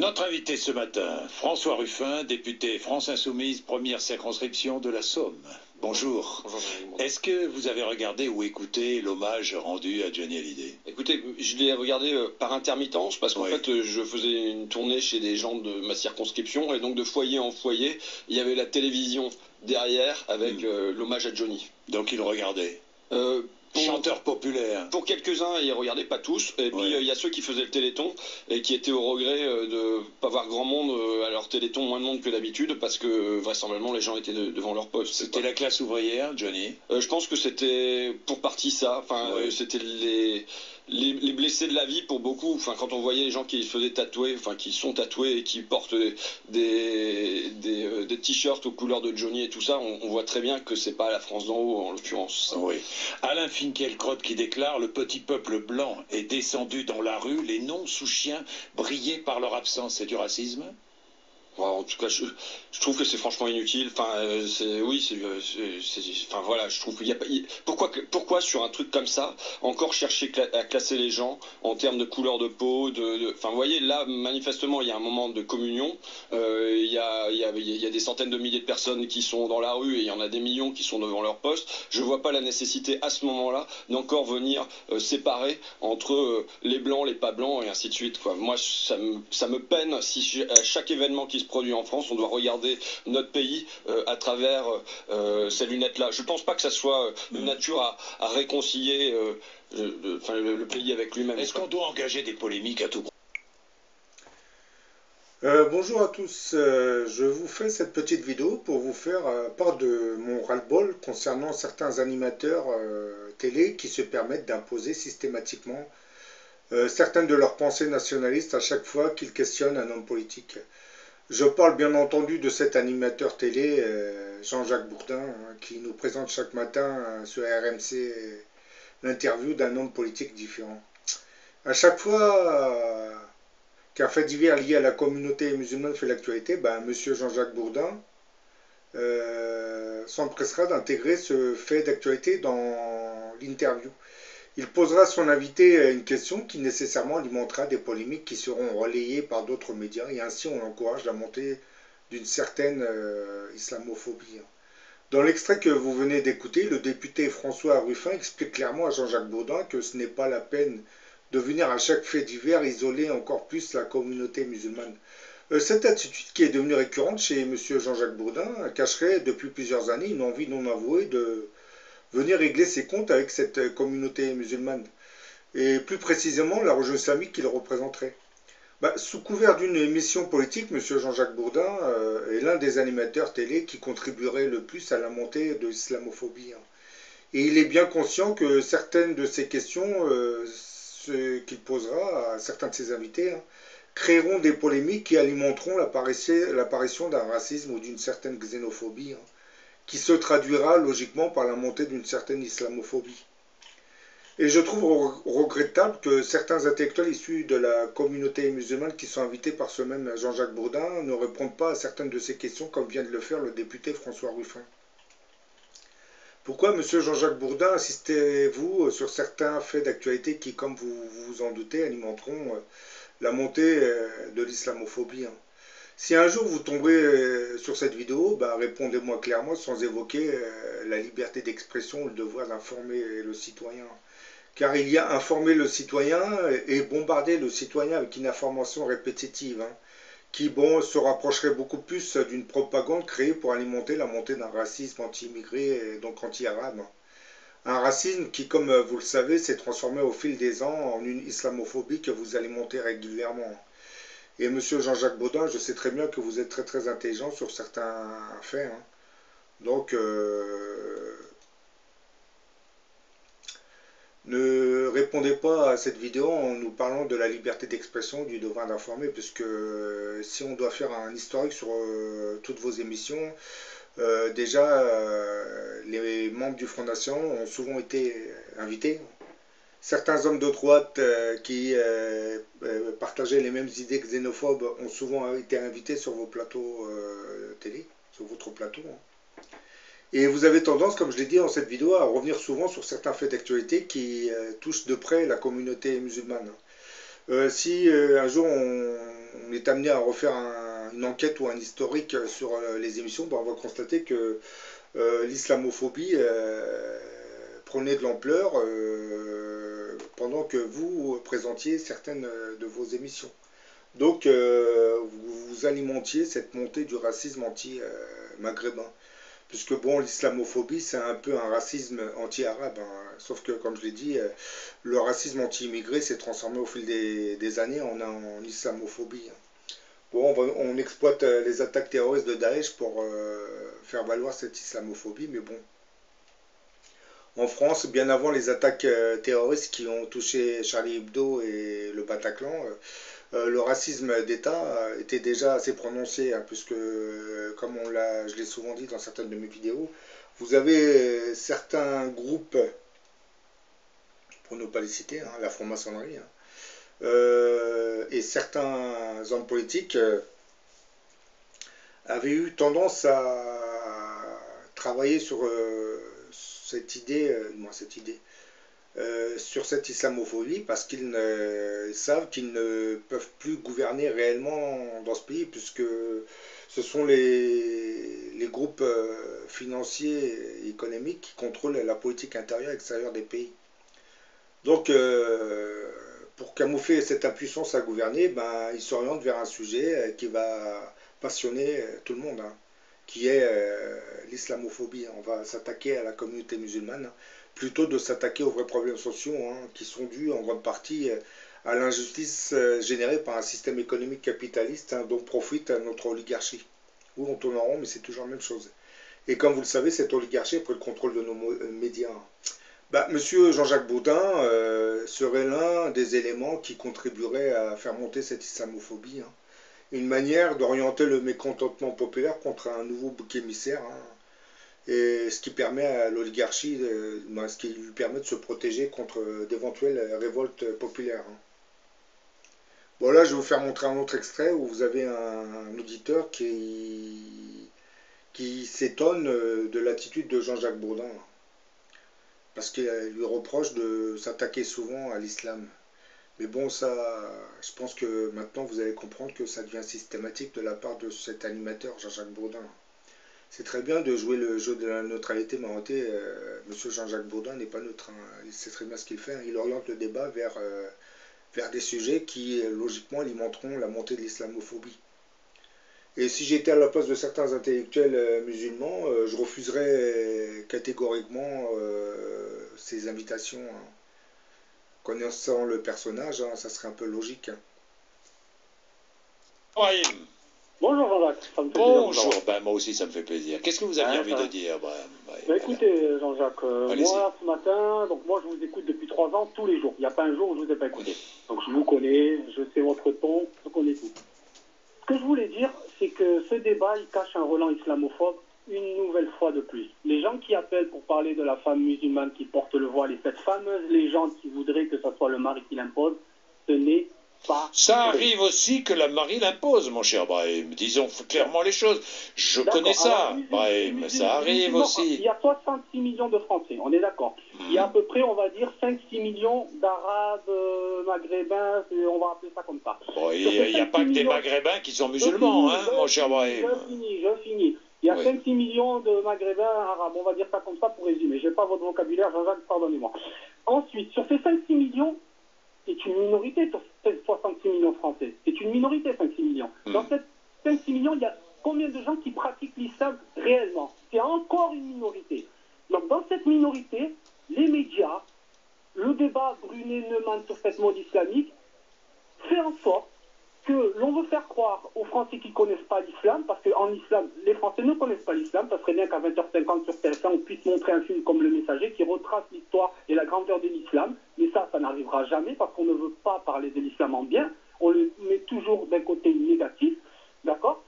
Notre invité ce matin, François Ruffin, député France Insoumise, première circonscription de la Somme. Bonjour. Bonjour. Est-ce que vous avez regardé ou écouté l'hommage rendu à Johnny Hallyday? Écoutez, je l'ai regardé par intermittence parce qu'en Oui. fait je faisais une tournée chez des gens de ma circonscription et donc de foyer en foyer, il y avait la télévision derrière avec l'hommage à Johnny. Donc il regardait. Chanteur populaire. Pour quelques-uns, ils regardaient, pas tous. Et puis il y a ceux qui faisaient le téléthon et qui étaient au regret de ne pas voir grand monde à leur téléthon, moins de monde que d'habitude, parce que vraisemblablement les gens étaient devant leur poste. C'était la classe ouvrière, Johnny? Je pense que c'était pour partie ça. Enfin, c'était les blessés de la vie pour beaucoup. Enfin, quand on voyait les gens qui se faisaient tatouer, enfin qui sont tatoués et qui portent des t-shirts aux couleurs de Johnny et tout ça, on voit très bien que c'est pas la France d'en haut en l'occurrence. Oui. Alain Finkielkraut qui déclare: le petit peuple blanc est descendu dans la rue, les non-sous-chiens brillaient par leur absence. C'est du racisme? En tout cas, je trouve que c'est franchement inutile. Enfin, enfin voilà, je trouve qu'il y a pas. Pourquoi sur un truc comme ça encore chercher à classer les gens en termes de couleur de peau, enfin, vous voyez, là manifestement il y a un moment de communion. Il y a des centaines de milliers de personnes qui sont dans la rue et il y en a des millions qui sont devant leur poste. Je vois pas la nécessité à ce moment-là d'encore venir séparer entre les blancs, les pas blancs et ainsi de suite, quoi. Moi, ça me peine si à chaque événement qui se produit en France, on doit regarder notre pays à travers ces lunettes-là. Je ne pense pas que ça soit de nature à réconcilier le pays avec lui-même. Est-ce qu'on doit engager des polémiques à tout moment? Bonjour à tous, je vous fais cette petite vidéo pour vous faire part de mon ras-le-bol concernant certains animateurs télé qui se permettent d'imposer systématiquement certaines de leurs pensées nationalistes à chaque fois qu'ils questionnent un homme politique. Je parle bien entendu de cet animateur télé, Jean-Jacques Bourdin, qui nous présente chaque matin sur RMC l'interview d'un homme politique différent. À chaque fois qu'un fait divers lié à la communauté musulmane fait l'actualité, monsieur Jean-Jacques Bourdin s'empressera d'intégrer ce fait d'actualité dans l'interview. Il posera à son invité une question qui nécessairement alimentera des polémiques qui seront relayées par d'autres médias, et ainsi on encourage la montée d'une certaine islamophobie. Dans l'extrait que vous venez d'écouter, le député François Ruffin explique clairement à Jean-Jacques Bourdin que ce n'est pas la peine de venir à chaque fait divers isoler encore plus la communauté musulmane. Cette attitude qui est devenue récurrente chez monsieur Jean-Jacques Bourdin cacherait depuis plusieurs années une envie non avouée de venir régler ses comptes avec cette communauté musulmane, et plus précisément la religion islamique qu'il représenterait. Sous couvert d'une émission politique, M. Jean-Jacques Bourdin est l'un des animateurs télé qui contribuerait le plus à la montée de l'islamophobie. Et il est bien conscient que certaines de ces questions qu'il posera à certains de ses invités créeront des polémiques qui alimenteront l'apparition d'un racisme ou d'une certaine xénophobie, qui se traduira logiquement par la montée d'une certaine islamophobie. Et je trouve regrettable que certains intellectuels issus de la communauté musulmane qui sont invités par ce même Jean-Jacques Bourdin ne répondent pas à certaines de ces questions comme vient de le faire le député François Ruffin. Pourquoi, monsieur Jean-Jacques Bourdin, insistez-vous sur certains faits d'actualité qui, comme vous vous en doutez, alimenteront la montée de l'islamophobie? Si un jour vous tomberez sur cette vidéo, répondez-moi clairement sans évoquer la liberté d'expression ou le devoir d'informer le citoyen. Car il y a informer le citoyen et bombarder le citoyen avec une information répétitive, qui se rapprocherait beaucoup plus d'une propagande créée pour alimenter la montée d'un racisme anti-immigré et donc anti-arabe. Un racisme qui, comme vous le savez, s'est transformé au fil des ans en une islamophobie que vous alimentez régulièrement. Et monsieur Jean-Jacques Bourdin, je sais très bien que vous êtes très très intelligent sur certains faits. Donc, ne répondez pas à cette vidéo en nous parlant de la liberté d'expression, du devoir d'informer, puisque si on doit faire un historique sur toutes vos émissions, déjà, les membres du Front National ont souvent été invités. Certains hommes de droite qui partageaient les mêmes idées xénophobes ont souvent été invités sur vos plateaux télé, sur votre plateau. Et vous avez tendance, comme je l'ai dit dans cette vidéo, à revenir souvent sur certains faits d'actualité qui touchent de près la communauté musulmane. Si un jour on est amené à refaire une enquête ou un historique sur les émissions, ben, on va constater que l'islamophobie prenait de l'ampleur pendant que vous présentiez certaines de vos émissions. Donc, vous alimentiez cette montée du racisme anti-maghrébin. Puisque, bon, l'islamophobie, c'est un peu un racisme anti-arabe. Hein. Sauf que, comme je l'ai dit, le racisme anti-immigré s'est transformé au fil des années en islamophobie. Bon, on exploite les attaques terroristes de Daesh pour faire valoir cette islamophobie, mais bon. En France, bien avant les attaques terroristes qui ont touché Charlie Hebdo et le Bataclan, le racisme d'État était déjà assez prononcé, hein, puisque, comme je l'ai souvent dit dans certaines de mes vidéos, vous avez certains groupes, pour ne pas les citer, hein, la franc-maçonnerie, hein, et certains hommes politiques avaient eu tendance à travailler sur cette idée, sur cette islamophobie, parce qu'ils savent qu'ils ne peuvent plus gouverner réellement dans ce pays, puisque ce sont les groupes financiers et économiques qui contrôlent la politique intérieure et extérieure des pays. Donc, pour camoufler cette impuissance à gouverner, ben, ils s'orientent vers un sujet qui va passionner tout le monde, hein, qui est l'islamophobie. On va s'attaquer à la communauté musulmane, plutôt de s'attaquer aux vrais problèmes sociaux, hein, qui sont dus en grande partie à l'injustice générée par un système économique capitaliste, hein, dont profite notre oligarchie. Oui, on tourne en rond, mais c'est toujours la même chose. Et comme vous le savez, cette oligarchie a pris le contrôle de nos médias. Bah, Monsieur Jean-Jacques Baudin serait l'un des éléments qui contribuerait à faire monter cette islamophobie. Hein. Une manière d'orienter le mécontentement populaire contre un nouveau bouc émissaire, hein, et ce qui permet à l'oligarchie, ce qui lui permet de se protéger contre d'éventuelles révoltes populaires. Hein. Bon, là, je vais vous faire montrer un autre extrait où vous avez un auditeur qui s'étonne de l'attitude de Jean-Jacques Baudin, parce qu'il lui reproche de s'attaquer souvent à l'islam. Mais bon, ça, je pense que maintenant vous allez comprendre que ça devient systématique de la part de cet animateur, Jean-Jacques Baudin. C'est très bien de jouer le jeu de la neutralité, mais en réalité, Monsieur Jean-Jacques Baudin n'est pas neutre. Hein. Il sait très bien ce qu'il fait. Hein. Il oriente le débat vers des sujets qui, logiquement, alimenteront la montée de l'islamophobie. Et si j'étais à la place de certains intellectuels musulmans, je refuserais catégoriquement ces invitations. Hein. Connaissant le personnage, hein, ça serait un peu logique. Hein. Brahim. Bonjour Jean-Jacques. Bonjour, ben, moi aussi ça me fait plaisir. Qu'est-ce que vous aviez envie de dire, Brahim? Ben, écoutez Jean-Jacques, moi ce matin, donc moi je vous écoute depuis 3 ans tous les jours. Il n'y a pas un jour où je ne vous ai pas écouté. Donc je vous connais, je sais votre ton, je connais tout. Ce que je voulais dire, c'est que ce débat, il cache un relent islamophobe une nouvelle fois de plus. Les gens qui appellent pour parler de la femme musulmane qui porte le voile et cette fameuse légende qui voudrait que ce soit le mari qui l'impose, ce n'est pas ça vrai. Arrive aussi que la mari l'impose, mon cher Brahim. Disons clairement les choses. Je connais ça, alors, Brahim. Ça arrive aussi. Il y a 66 millions de Français, on est d'accord. Il y a à peu près, on va dire, 5-6 millions d'Arabes, Maghrébins, on va appeler ça comme ça. Bon, il n'y a pas que des Maghrébins qui sont musulmans, mon cher Brahim. Je finis. Il y a 5-6 millions de Maghrébins arabes, on va dire ça comme ça pour résumer. Je n'ai pas votre vocabulaire, Jean-Jacques, pardonnez-moi. Ensuite, sur ces 5-6 millions, c'est une minorité sur ces 66 millions de Français. C'est une minorité, 5-6 millions. Dans ces 5-6 millions, il y a combien de gens qui pratiquent l'islam réellement? C'est encore une minorité. Donc, dans cette minorité, les médias, le débat Brunet-Neumann sur cette mode islamique, fait en sorte que l'on veut faire croire aux Français qui ne connaissent pas l'islam, parce qu'en islam, les Français ne connaissent pas l'islam, ça serait bien qu'à 20h50 sur TF1, on puisse montrer un film comme Le Messager qui retrace l'histoire et la grandeur de l'islam, mais ça n'arrivera jamais parce qu'on ne veut pas parler de l'islam en bien, on le met toujours d'un côté négatif, d'accord?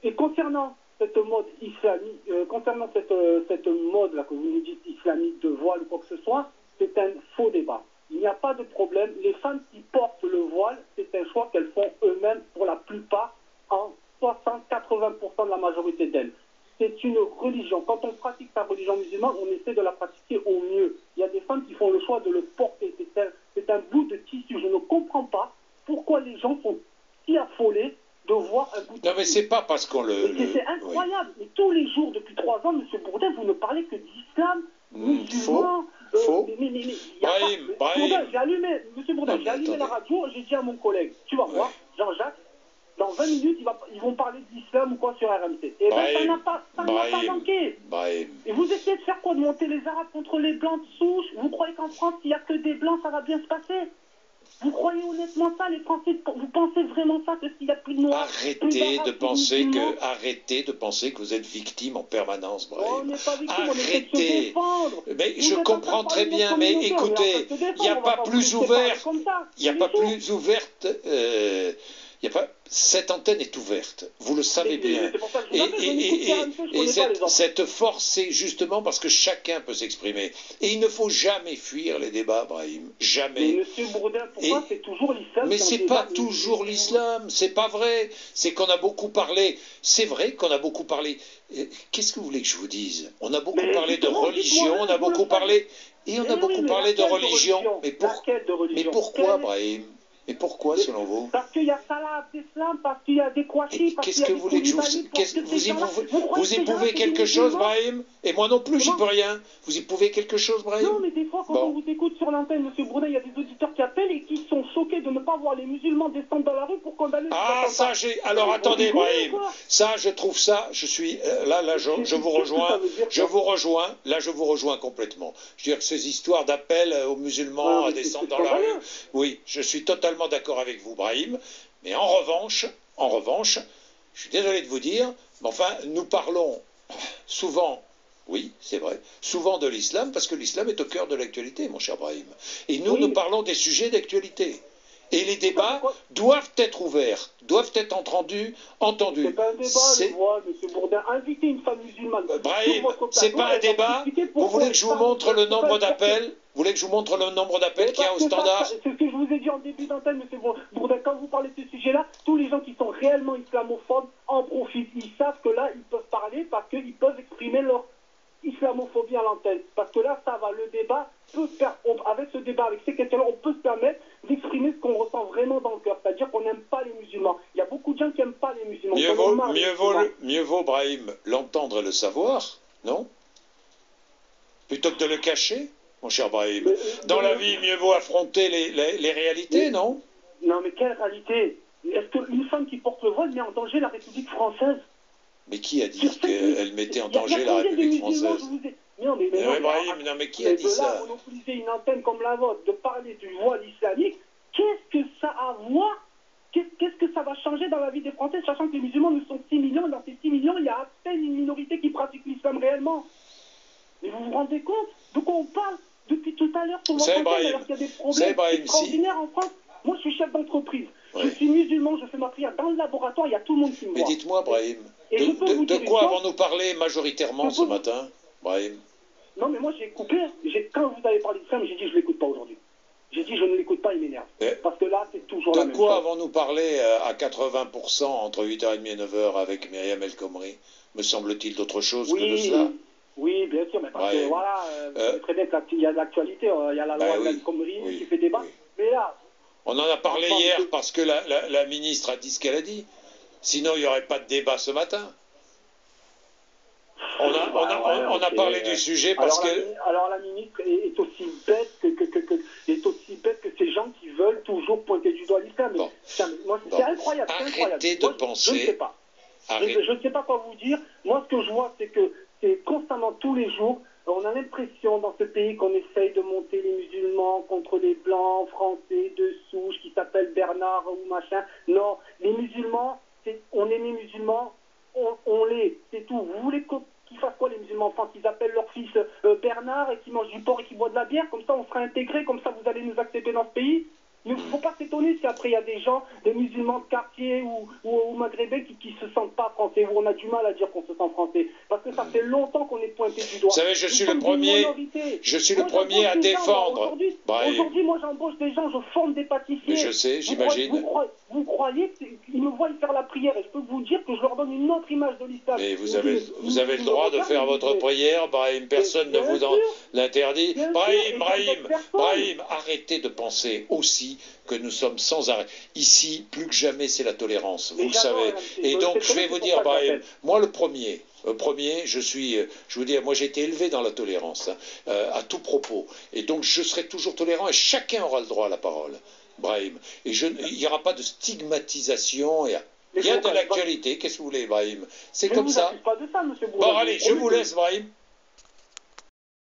Et concernant cette mode islamique, concernant cette mode là que vous nous dites islamique de voile ou quoi que ce soit, c'est un faux débat. Il n'y a pas de problème. Les femmes qui portent le voile, c'est un choix qu'elles font eux-mêmes pour la plupart, en 60-80% de la majorité d'elles. C'est une religion. Quand on pratique sa religion musulmane, on essaie de la pratiquer au mieux. Il y a des femmes qui font le choix de le porter. C'est un bout de tissu. Je ne comprends pas pourquoi les gens sont si affolé de voir un bout de... Non, mais c'est pas parce qu'on C'est incroyable. Oui. Mais tous les jours, depuis 3 ans, M. Bourdin, vous ne parlez que d'islam, musulman... Faux. Brahim. J'ai allumé, M. Bourdin, j'ai allumé la radio, j'ai dit à mon collègue, tu vas voir, Jean-Jacques, dans 20 minutes, ils vont parler de l'islam ou quoi sur RMC. Et bien, ça n'a pas manqué. Et vous essayez de faire quoi? De monter les Arabes contre les Blancs de souche? Vous croyez qu'en France, s'il n'y a que des Blancs, ça va bien se passer? Vous croyez honnêtement ça, les Français? Vous pensez vraiment ça, que s'il n'y a plus de Noirs? Arrêtez de penser que vous êtes victime en permanence, Brahim. On n'est pas victime, arrêtez. On essaie de se défendre. Mais je comprends très bien, mais écoutez, il n'y a pas plus ouvert, il n'y a pas plus ouverte, il n'y a pas... Cette antenne est ouverte, vous le savez bien. Et cette force, c'est justement parce que chacun peut s'exprimer. Et il ne faut jamais fuir les débats, Brahim. Jamais. Mais Monsieur Bourdin, pourquoi c'est toujours l'islam? Mais c'est pas toujours l'islam, c'est pas vrai. C'est qu'on a beaucoup parlé. C'est vrai qu'on a beaucoup parlé. Qu'est-ce que vous voulez que je vous dise? On a beaucoup parlé de religion, on a beaucoup parlé... Et on a beaucoup parlé de religion. Mais pourquoi, Brahim? Et pourquoi, selon vous? Parce qu'il y a Salah Abdeslam, parce qu'il y a des Kouachi, parce qu'il y a des Koulibaly. Vous éprouvez quelque chose, Brahim? Et moi non plus, j'y peux rien. Vous éprouvez quelque chose, Brahim? Non, mais des fois, quand on vous écoute sur l'antenne, M. Bourdin, il y a des auditeurs qui appellent et qui sont choqués de ne pas voir les musulmans descendre dans la rue pour condamner... Ah, ça, alors, attendez, Brahim. Ça, je trouve ça, je suis... Là, je vous rejoins. Là, je vous rejoins complètement. Je veux dire que ces histoires d'appel aux musulmans à descendre dans la rue... Oui, je suis totalement d'accord avec vous, Brahim, mais en revanche, je suis désolé de vous dire, mais enfin, nous parlons souvent, oui, c'est vrai, souvent de l'islam, parce que l'islam est au cœur de l'actualité, mon cher Brahim. Et nous parlons des sujets d'actualité. Et les débats doivent être ouverts, doivent être entendus. C'est pas un débat, M. Bourdin. Invitez une femme musulmane. Brahim, c'est pas un débat. Vous voulez que je vous montre le nombre d'appels? Vous voulez que je vous montre le nombre d'appels qu'il y a au standard? C'est ce que je vous ai dit en début d'antenne, M. Bourdin. Quand vous parlez de ce sujet-là, tous les gens qui sont réellement islamophobes en profitent. Ils savent que là, ils peuvent parler parce qu'ils peuvent exprimer leur islamophobie à l'antenne. Parce que là, ça va, le débat peut se faire, avec ce débat, avec ces questions-là, on peut se permettre d'exprimer ce qu'on ressent vraiment dans le cœur. C'est-à-dire qu'on n'aime pas les musulmans. Il y a beaucoup de gens qui n'aiment pas les musulmans. Mieux vaut, Brahim, l'entendre et le savoir, non? Plutôt que de le cacher, mon cher Brahim. Dans la vie, mieux vaut affronter les réalités, non? Non, mais quelle réalité? Est-ce qu'une femme qui porte le voile met en danger la République française? Mais qui a dit qu'elle mettait en danger la République française? Non, Brahim, non, mais qui a dit ça? De là, monopoliser une antenne comme la vôtre, de parler du voile islamique, qu'est-ce que ça a à voir? Qu'est-ce que ça va changer dans la vie des Français, sachant que les musulmans, nous sont 6 millions, et dans ces 6 millions, il y a à peine une minorité qui pratique l'islam réellement. Mais vous vous rendez compte de quoi on parle depuis tout à l'heure sur votre antenne, alors qu'il y a des problèmes extraordinaires en France? Moi, je suis chef d'entreprise. Je suis musulman, je fais ma prière dans le laboratoire, il y a tout le monde qui me voit. Mais dites-moi, Brahim, de quoi avons-nous parlé majoritairement ce matin, Brahim? Non, mais moi, j'ai coupé. Quand vous avez parlé de ça, j'ai dit je ne l'écoute pas aujourd'hui. J'ai dit je ne l'écoute pas, il m'énerve. Parce que là, c'est toujours la même chose. De quoi avons-nous parlé à 80% entre 8h30 et 9h avec Myriam El Khomri? Me semble-t-il d'autre chose que de cela? Oui, bien sûr, mais parce que voilà, vous savez très bien qu'il y a de l'actualité, il y a la loi El Khomri qui fait débat. Mais là... On en a parlé hier parce que la ministre a dit ce qu'elle a dit. Sinon, il n'y aurait pas de débat ce matin. On a parlé du sujet parce que... Alors la ministre est aussi bête que ces gens qui veulent toujours pointer du doigt l'islam. Bon. C'est incroyable. Arrêtez de penser... Je ne sais pas. Je ne sais pas quoi vous dire. Moi, ce que je vois, c'est que c'est constamment, tous les jours, on a l'impression dans ce pays qu'on essaye de monter les musulmans contre les blancs français de souche qui s'appellent Bernard ou machin. Non, les musulmans, on est les musulmans, on l'est, c'est tout. Vous voulez qu'ils fassent quoi les musulmans en France? Qu'ils appellent leur fils Bernard et qu'ils mangent du porc et qu'ils boivent de la bière? Comme ça on sera intégrés, comme ça vous allez nous accepter dans ce pays? Il ne faut pas s'étonner si après il y a des gens, des musulmans de quartier ou maghrébins qui ne se sentent pas français, où on a du mal à dire qu'on se sent français. Parce que ça fait longtemps qu'on est pointé du doigt. Vous savez, je suis le premier à défendre. Aujourd'hui, moi j'embauche des gens, je forme des pâtissiers. Mais je sais, j'imagine. vous croyez qu'ils me voient faire la prière et je peux vous dire que je leur donne une autre image de l'islam. Mais vous avez le droit de faire votre prière, Brahim, personne ne vous l'interdit. Brahim, arrêtez de penser aussi que nous sommes sans arrêt. Ici, plus que jamais, c'est la tolérance, vous le savez. Et donc, je vais vous dire, Brahim, moi le premier, je vous dis, moi j'ai été élevé dans la tolérance, à tout propos. Et donc, je serai toujours tolérant et chacun aura le droit à la parole. Brahim. Et il n'y aura pas de stigmatisation. Il y a de l'actualité. Qu'est-ce que vous voulez, Brahim? C'est comme ça. Pas de ça, monsieur Bon, allez, je vous laisse, Brahim.